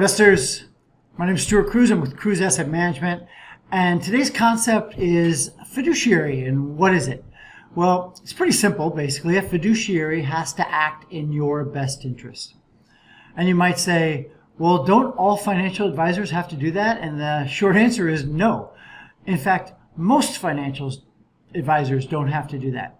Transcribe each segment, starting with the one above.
investors. My name is Stuart Cruz. I'm with Cruz Asset Management, and today's concept is fiduciary. And what is it? Well, it's pretty simple. Basically, a fiduciary has to act in your best interest. And you might say, well, don't all financial advisors have to do that? And the short answer is no. In fact, most financial advisors don't have to do that.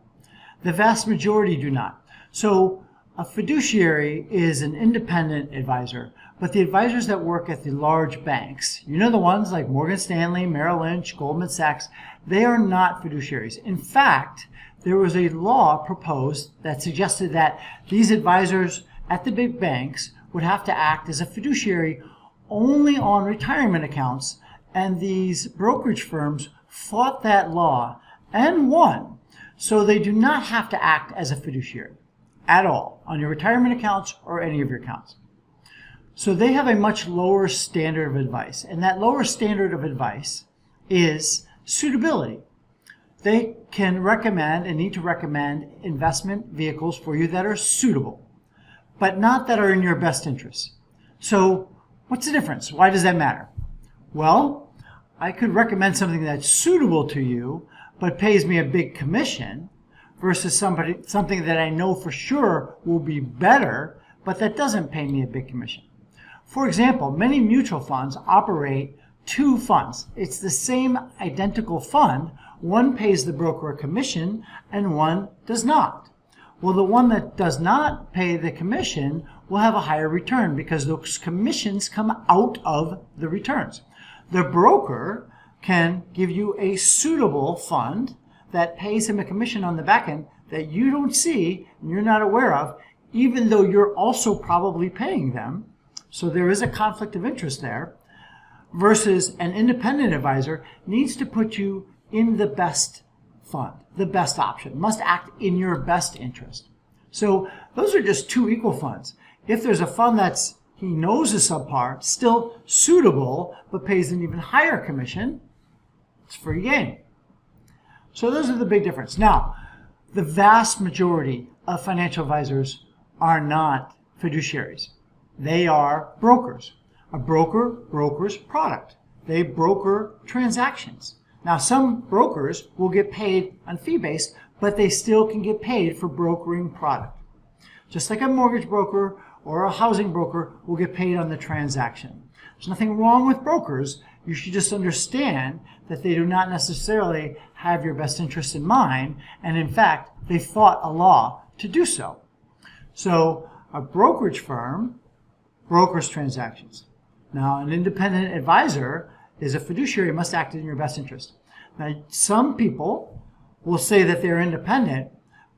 The vast majority do not. So a fiduciary is an independent advisor, but the advisors that work at the large banks, you know, the ones like Morgan Stanley, Merrill Lynch, Goldman Sachs, they are not fiduciaries. In fact, there was a law proposed that suggested that these advisors at the big banks would have to act as a fiduciary only on retirement accounts, and these brokerage firms fought that law and won. So they do not have to act as a fiduciary at all on your retirement accounts or any of your accounts. So they have a much lower standard of advice, and that lower standard of advice is suitability. They can recommend and need to recommend investment vehicles for you that are suitable, but not that are in your best interest. So what's the difference? Why does that matter? Well, I could recommend something that's suitable to you, but pays me a big commission, versus something that I know for sure will be better, but that doesn't pay me a big commission. For example, many mutual funds operate two funds. It's the same identical fund. One pays the broker a commission and one does not. Well, the one that does not pay the commission will have a higher return because those commissions come out of the returns. The broker can give you a suitable fund that pays him a commission on the back end that you don't see and you're not aware of, even though you're also probably paying them. So there is a conflict of interest there, versus an independent advisor needs to put you in the best fund, the best option, must act in your best interest. So those are just two equal funds. If there's a fund that's, he knows is subpar, still suitable, but pays an even higher commission, it's free game. So those are the big difference. Now, the vast majority of financial advisors are not fiduciaries. They are brokers. A broker brokers product. They broker transactions. Now, some brokers will get paid on fee-based, but they still can get paid for brokering product. Just like a mortgage broker or a housing broker will get paid on the transaction. There's nothing wrong with brokers. You should just understand that they do not necessarily have your best interest in mind, and in fact, they fought a law to do so. So a brokerage firm brokers transactions. Now, an independent advisor is a fiduciary, must act in your best interest. Now, some people will say that they're independent,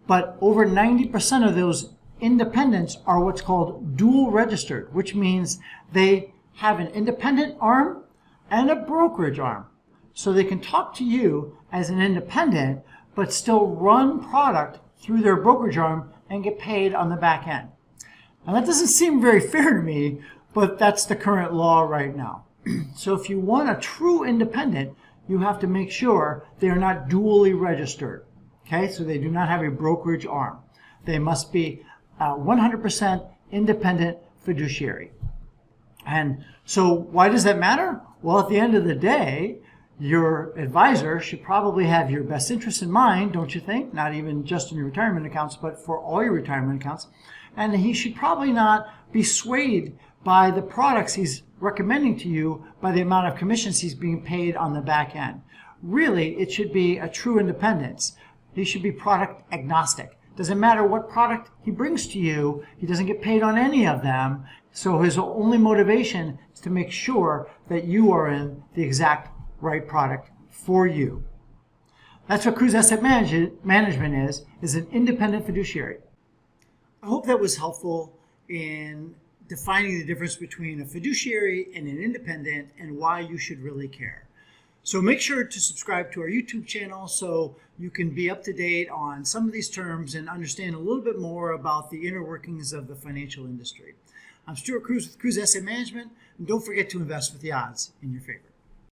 but over 90% of those independents are what's called dual registered, which means they have an independent arm and a brokerage arm. So they can talk to you as an independent, but still run product through their brokerage arm and get paid on the back end. Now that doesn't seem very fair to me, but that's the current law right now. So if you want a true independent, you have to make sure they are not dually registered. Okay, so they do not have a brokerage arm. They must be 100% independent fiduciary. And so why does that matter? Well, at the end of the day, your advisor should probably have your best interest in mind, don't you think? Not even just in your retirement accounts, but for all your retirement accounts. And he should probably not be swayed by the products he's recommending to you by the amount of commissions he's being paid on the back end. Really, it should be a true independence. He should be product agnostic. Doesn't matter what product he brings to you, he doesn't get paid on any of them. So his only motivation is to make sure that you are in the exact right product for you. That's what Cruz Asset Management is an independent fiduciary. I hope that was helpful in defining the difference between a fiduciary and an independent and why you should really care. So make sure to subscribe to our YouTube channel so you can be up to date on some of these terms and understand a little bit more about the inner workings of the financial industry. I'm Stuart Cruz with Cruz Asset Management, and don't forget to invest with the odds in your favor.